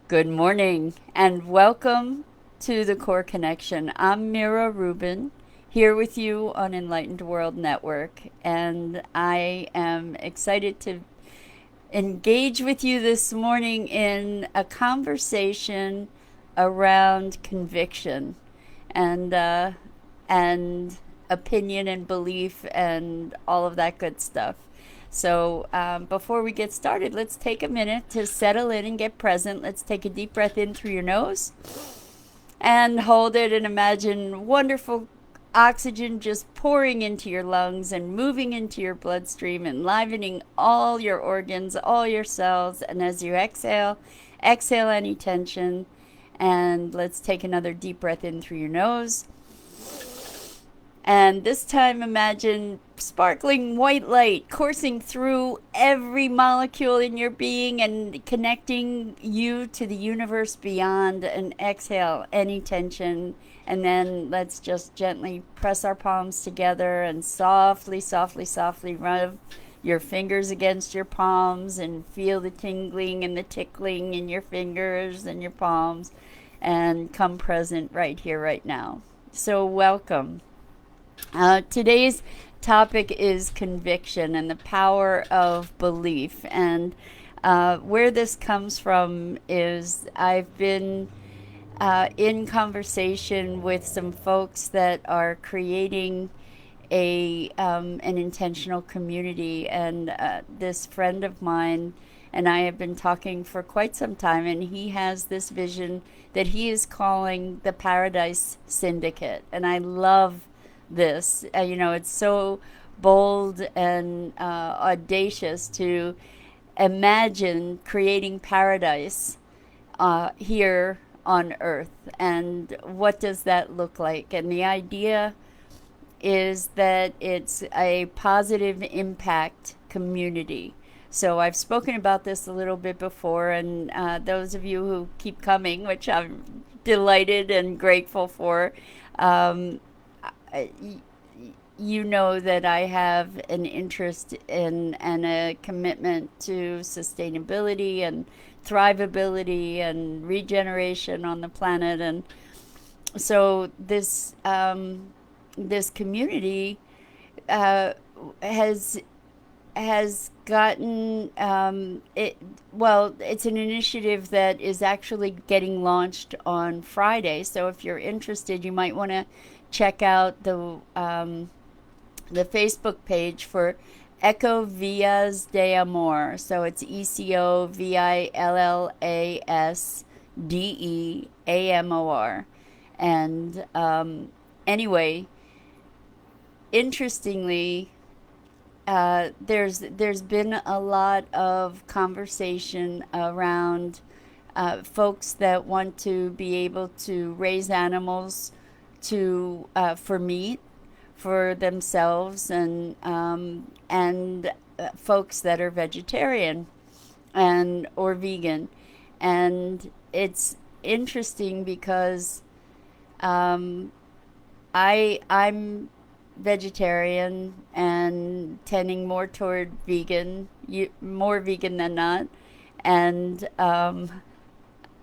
Good morning and welcome to the Core Connection. I'm Mira Rubin here with you on Enlightened World Network, and I am excited to engage with you this morning in a conversation around conviction and and opinion and belief and all of that good stuff. So, before we get started, let's take a minute to settle in and get present. Let's take a deep breath in through your nose and hold it and imagine wonderful oxygen just pouring into your lungs and moving into your bloodstream, enlivening all your organs, all your cells. And as you exhale, exhale any tension. And let's take another deep breath in through your nose. And this time, imagine sparkling white light coursing through every molecule in your being and connecting you to the universe beyond. And exhale any tension. And then let's just gently press our palms together and softly, softly, softly rub your fingers against your palms and feel the tingling and the tickling in your fingers and your palms. And come present right here, right now. So, welcome. Today's topic is conviction and the power of belief. And where this comes from is I've been in conversation with some folks that are creating an intentional community, and this friend of mine and I have been talking for quite some time, and he has this vision that he is calling the Paradise Syndicate, and I love this. It's so bold and audacious to imagine creating paradise here on Earth. And what does that look like? And the idea is that it's a positive impact community. So I've spoken about this a little bit before, and those of you who keep coming, which I'm delighted and grateful for, um, you know that I have an interest in and a commitment to sustainability and thrivability and regeneration on the planet. And so this community uh, has gotten it. Well, it's an initiative that is actually getting launched on Friday. So if you're interested, you might want to check out the Facebook page for Eco Villas de Amor. So it's EcoVillasDeAmor. And anyway, interestingly, there's been a lot of conversation around folks that want to be able to raise animals to for meat for themselves, and folks that are vegetarian and or vegan. And it's interesting because um, I'm vegetarian and tending more toward vegan, more vegan than not. And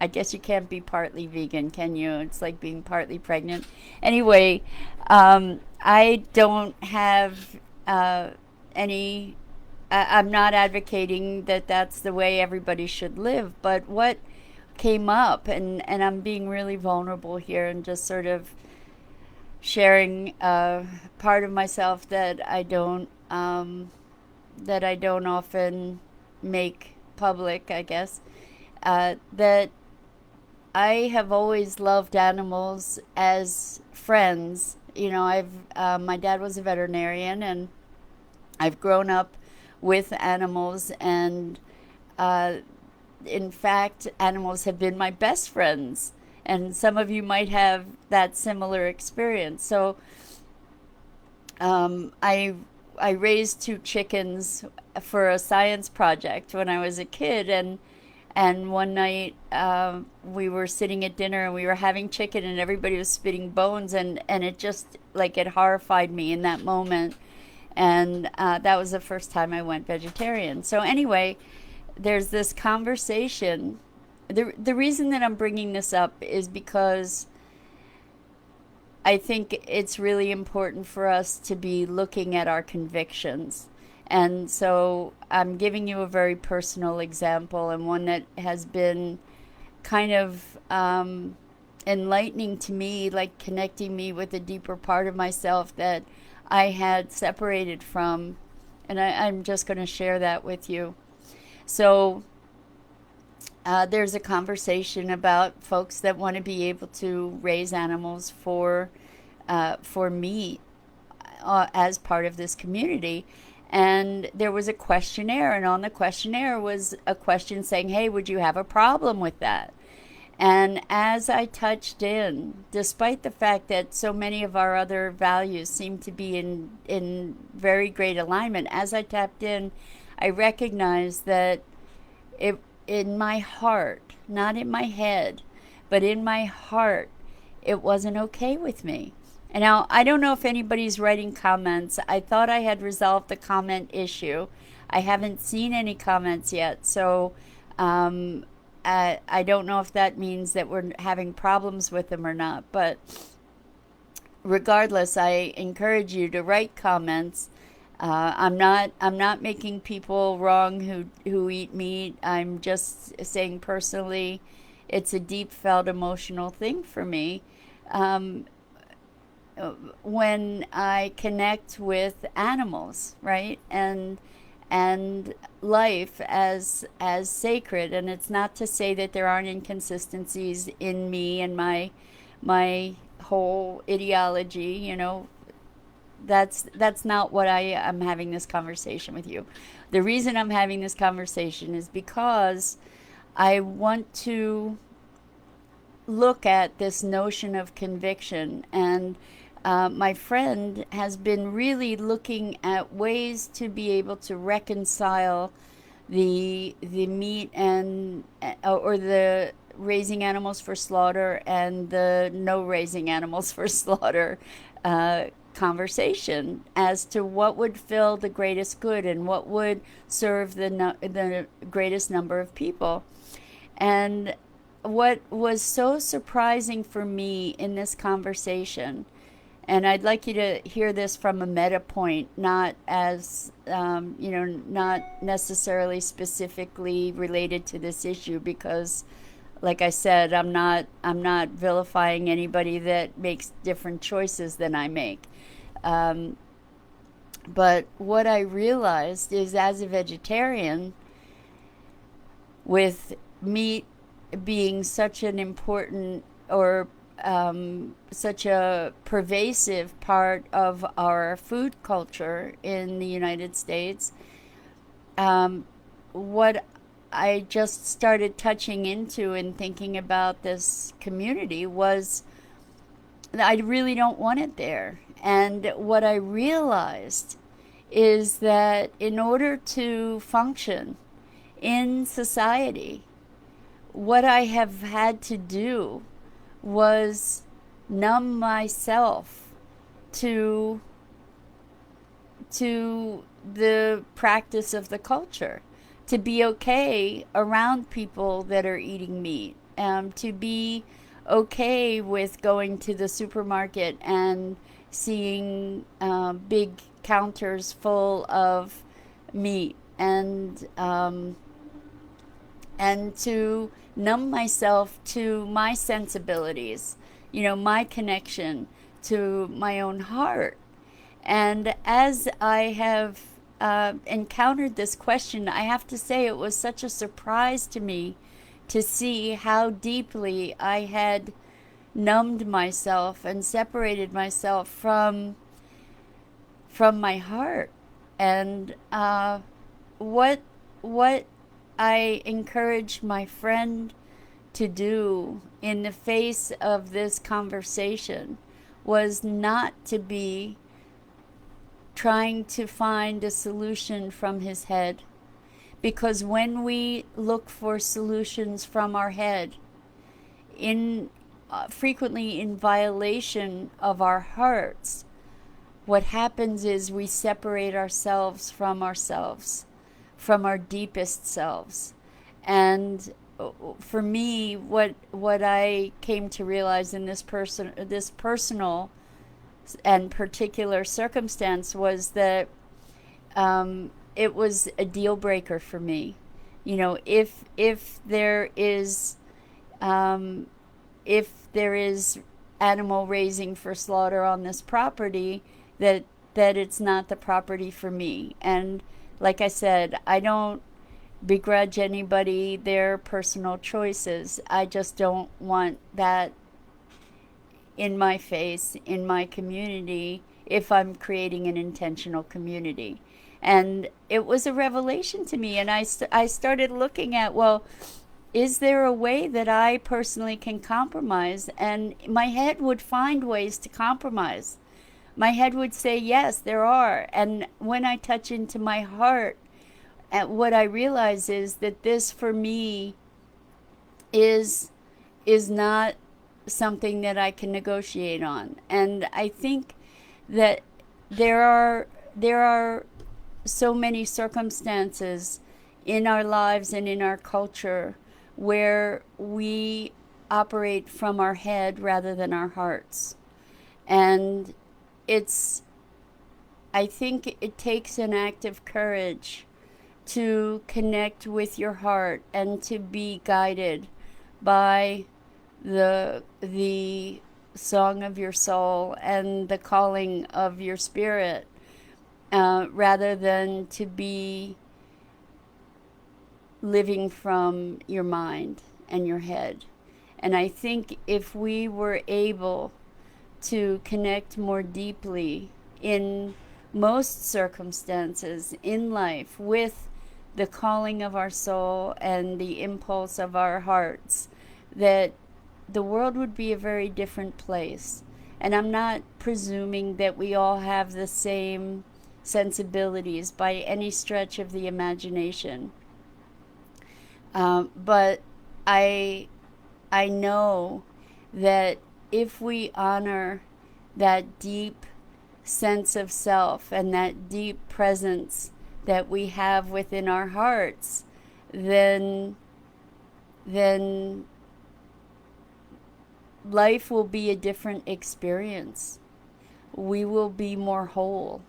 I guess you can't be partly vegan, can you? It's like being partly pregnant. Anyway, I don't have any. I'm not advocating that that's the way everybody should live, but what came up, and I'm being really vulnerable here and just sort of sharing part of myself that I don't often make public, I guess. That I have always loved animals as friends. I've my dad was a veterinarian, and I've grown up with animals, and uh, in fact, animals have been my best friends. And some of you might have that similar experience. So I raised two chickens for a science project when I was a kid, and one night we were sitting at dinner and we were having chicken, and everybody was spitting bones, and it just like it horrified me in that moment. And that was the first time I went vegetarian. So anyway, there's this conversation The reason that I'm bringing this up is because I think it's really important for us to be looking at our convictions. And so I'm giving you a very personal example, and one that has been kind of enlightening to me, like connecting me with a deeper part of myself that I had separated from. And I'm just going to share that with you. So there's a conversation about folks that want to be able to raise animals for meat as part of this community. And there was a questionnaire, and on the questionnaire was a question saying, hey, would you have a problem with that? And as I touched in, despite the fact that so many of our other values seem to be in very great alignment, as I tapped in, I recognized that it, in my heart, not in my head, but in my heart, it wasn't okay with me. And now I don't know if anybody's writing comments. I thought I had resolved the comment issue. I haven't seen any comments yet, so um, I don't know if that means that we're having problems with them or not. But regardless, I encourage you to write comments. I'm not making people wrong who eat meat. I'm just saying personally, it's a deep felt emotional thing for me. Um, when I connect with animals, right? And life as sacred. And it's not to say that there aren't inconsistencies in me and my whole ideology, that's not what I am having this conversation with you. The reason I'm having this conversation is because I want to look at this notion of conviction. And my friend has been really looking at ways to be able to reconcile the meat and or the raising animals for slaughter and the no raising animals for slaughter conversation as to what would fill the greatest good and what would serve the greatest number of people. And what was so surprising for me in this conversation, and I'd like you to hear this from a meta point, not as, not necessarily specifically related to this issue, because, like I said, I'm not vilifying anybody that makes different choices than I make. Um, but what I realized is, as a vegetarian, with meat being such an important or such a pervasive part of our food culture in the United States, what I just started touching into and thinking about this community was that I really don't want it there. And what I realized is that in order to function in society, what I have had to do was numb myself to the practice of the culture, to be okay around people that are eating meat, to be okay with going to the supermarket and seeing big counters full of meat, and to numb myself to my sensibilities, my connection to my own heart. And as I have encountered this question, I have to say it was such a surprise to me to see how deeply I had numbed myself and separated myself from my heart. And what what I encourage my friend to do in the face of this conversation was not to be trying to find a solution from his head. Because when we look for solutions from our head, in frequently in violation of our hearts, what happens is we separate ourselves, from our deepest selves. And for me, what I came to realize in this personal and particular circumstance was that it was a deal breaker for me. You know, um, if there is animal raising for slaughter on this property, that it's not the property for me. And like I said, I don't begrudge anybody their personal choices. I just don't want that in my face, in my community, if I'm creating an intentional community. And it was a revelation to me. And I started looking at, well, is there a way that I personally can compromise? And my head would find ways to compromise. My head would say, yes, there are. And when I touch into my heart, at what I realize is that this for me is not something that I can negotiate on. And I think that there are so many circumstances in our lives and in our culture where we operate from our head rather than our hearts. And it's I think it takes an act of courage to connect with your heart and to be guided by the song of your soul and the calling of your spirit, rather than to be living from your mind and your head. And I think if we were able to connect more deeply in most circumstances in life with the calling of our soul and the impulse of our hearts, that the world would be a very different place. And I'm not presuming that we all have the same sensibilities by any stretch of the imagination. But I I know that if we honor that deep sense of self and that deep presence that we have within our hearts, then then life will be a different experience. We will be more whole.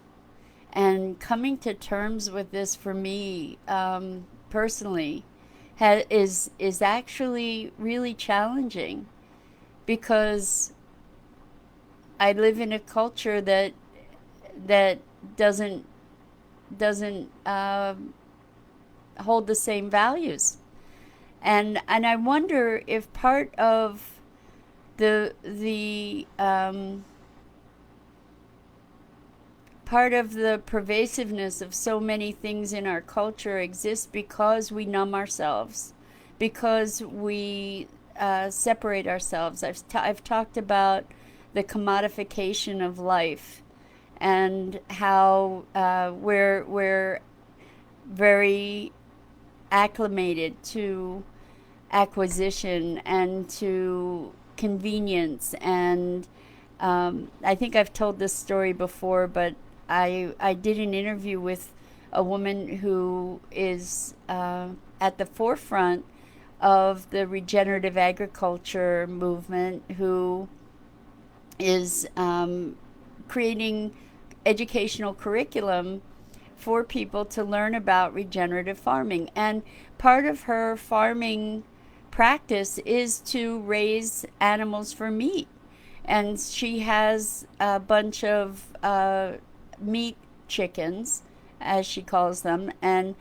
And coming to terms with this for me, personally, is actually really challenging, because I live in a culture that doesn't doesn't hold the same values, and I wonder if the part of the pervasiveness of so many things in our culture exists because we numb ourselves, because we separate ourselves. I've talked about the commodification of life and how we're very acclimated to acquisition and to convenience. And I think I've told this story before, but I did an interview with a woman who is at the forefront of the regenerative agriculture movement, who is creating educational curriculum for people to learn about regenerative farming. And part of her farming practice is to raise animals for meat. And she has a bunch of meat chickens, as she calls them. And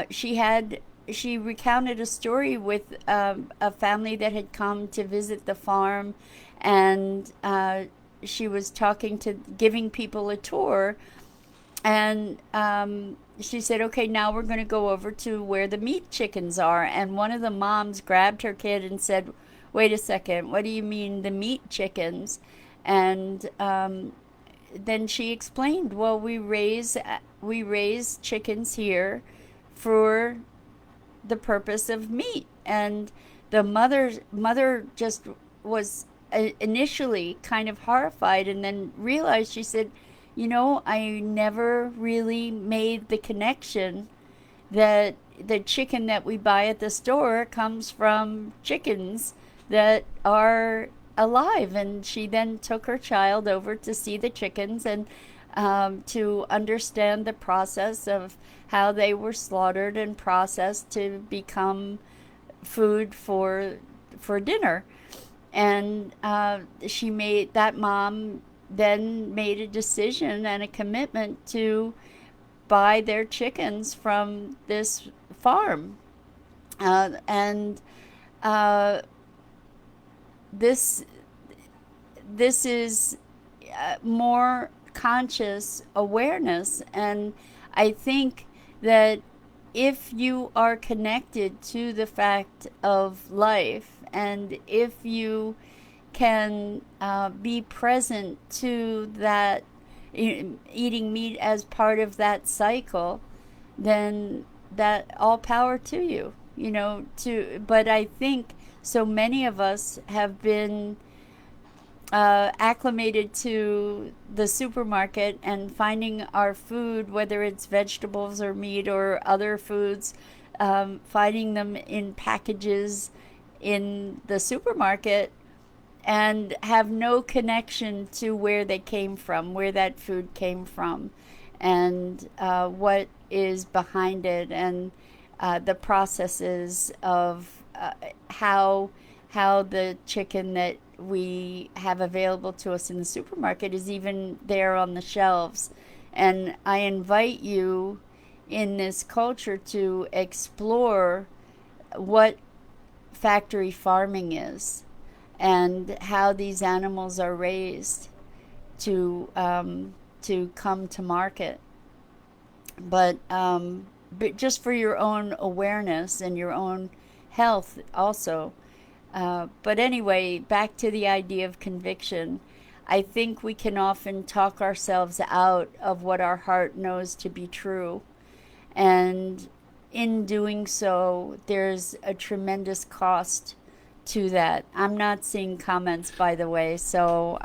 she recounted a story with a family that had come to visit the farm, and she was giving people a tour, and she said, okay, now we're going to go over to where the meat chickens are. And one of the moms grabbed her kid and said, wait a second, what do you mean the meat chickens? And then she explained, well, we raise chickens here for the purpose of meat. And the mother just was initially kind of horrified, and then realized, she said, I never really made the connection that the chicken that we buy at the store comes from chickens that are alive. And she then took her child over to see the chickens and to understand the process of how they were slaughtered and processed to become food for dinner. And she made that mom then made a decision and a commitment to buy their chickens from this farm. And uh, this this is more conscious awareness. And I think that if you are connected to the fact of life, and if you can be present to that, eating meat as part of that cycle, then that all power to you, to but I think so many of us have been acclimated to the supermarket and finding our food, whether it's vegetables or meat or other foods, finding them in packages in the supermarket, and have no connection to where they came from, where that food came from, and what is behind it, and the processes of how the chicken that we have available to us in the supermarket is even there on the shelves. And I invite you in this culture to explore what factory farming is and how these animals are raised to come to market. But just for your own awareness and your own health also. But anyway, back to the idea of conviction. I think we can often talk ourselves out of what our heart knows to be true. And in doing so, there's a tremendous cost to that. I'm not seeing comments, by the way. So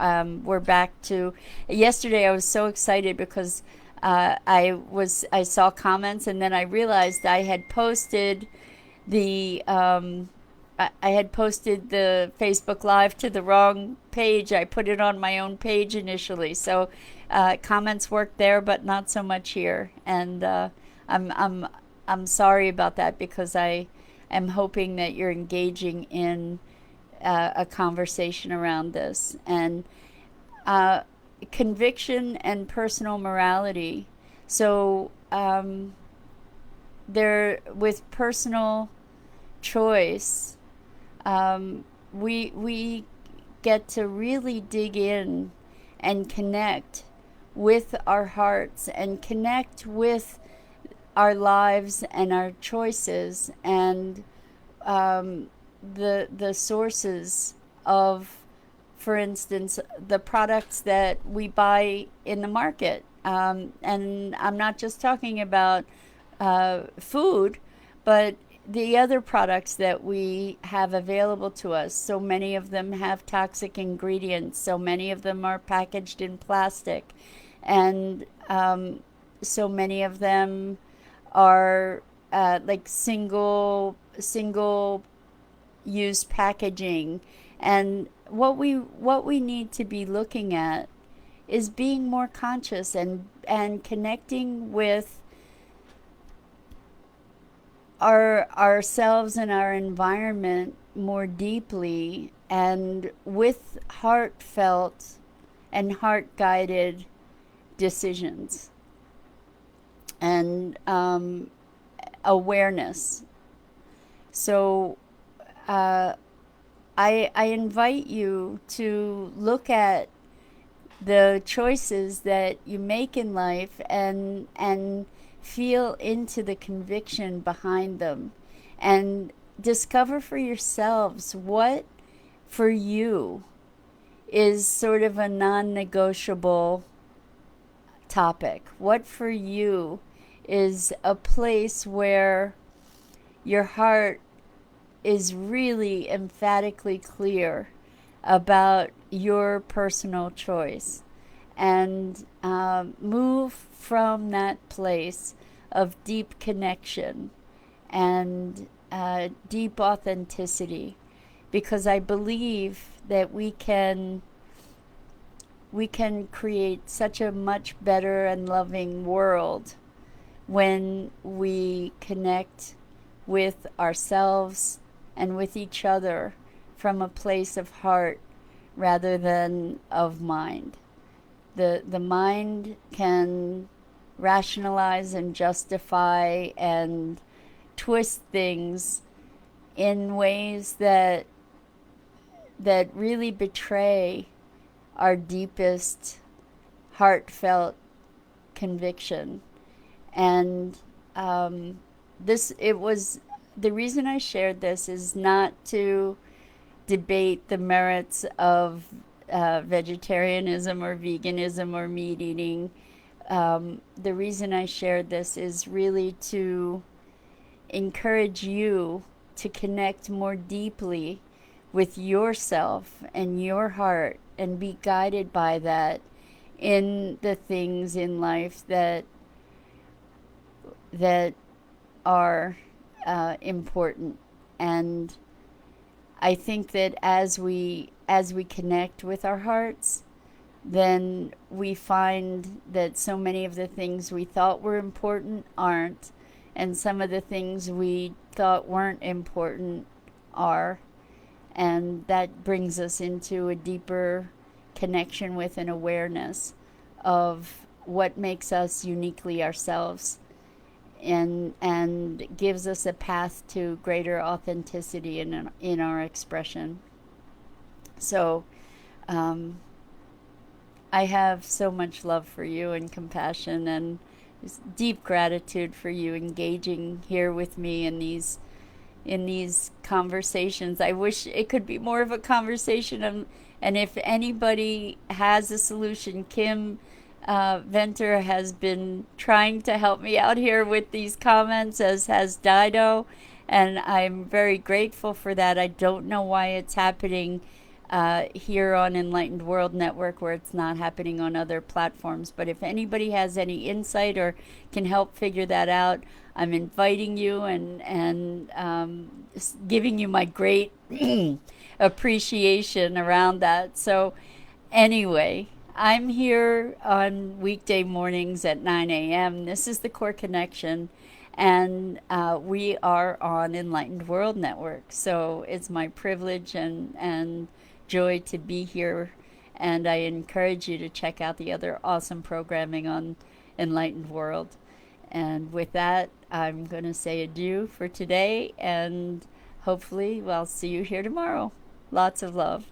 we're back to yesterday. I was so excited because I saw comments, and then I realized I had posted the I had posted the Facebook Live to the wrong page. I put it on my own page initially, so comments worked there, but not so much here. And I'm sorry about that, because I am hoping that you're engaging in a conversation around this. And conviction and personal morality. So there, with personal choice, we get to really dig in and connect with our hearts and connect with our lives and our choices, and the sources of, for instance, the products that we buy in the market. And I'm not just talking about food, but the other products that we have available to us. So many of them have toxic ingredients. So many of them are packaged in plastic. And so many of them are like single use packaging. And what we need to be looking at is being more conscious and connecting with ourselves and our environment more deeply, and with heartfelt and heart guided decisions and awareness. So I invite you to look at the choices that you make in life and feel into the conviction behind them, and discover for yourselves what for you is sort of a non-negotiable topic. What for you is a place where your heart is really emphatically clear about your personal choice, and move from that place of deep connection and deep authenticity, because I believe that we can create such a much better and loving world when we connect with ourselves and with each other from a place of heart rather than of mind. The mind can rationalize and justify and twist things in ways that really betray our deepest heartfelt conviction. And this it was the reason I shared this is not to debate the merits of vegetarianism or veganism or meat eating. The reason I shared this is really to encourage you to connect more deeply with yourself and your heart and be guided by that in the things in life that are important. And I think that as we connect with our hearts, then we find that so many of the things we thought were important aren't, and some of the things we thought weren't important are. And that brings us into a deeper connection with an awareness of what makes us uniquely ourselves, and gives us a path to greater authenticity in our expression. So um, I have so much love for you and compassion and deep gratitude for you engaging here with me in these conversations. I wish it could be more of a conversation. And if anybody has a solution, Kim Venter has been trying to help me out here with these comments, as has Dido, and I'm very grateful for that. I don't know why it's happening here on Enlightened World Network where it's not happening on other platforms. But if anybody has any insight or can help figure that out, I'm inviting you and giving you my great appreciation around that. So, anyway, I'm here on weekday mornings at 9 a.m. This is the Core Connection, and we are on Enlightened World Network. So it's my privilege and joy to be here, and I encourage you to check out the other awesome programming on Enlightened World. And with that, I'm going to say adieu for today, and hopefully, I'll see you here tomorrow. Lots of love.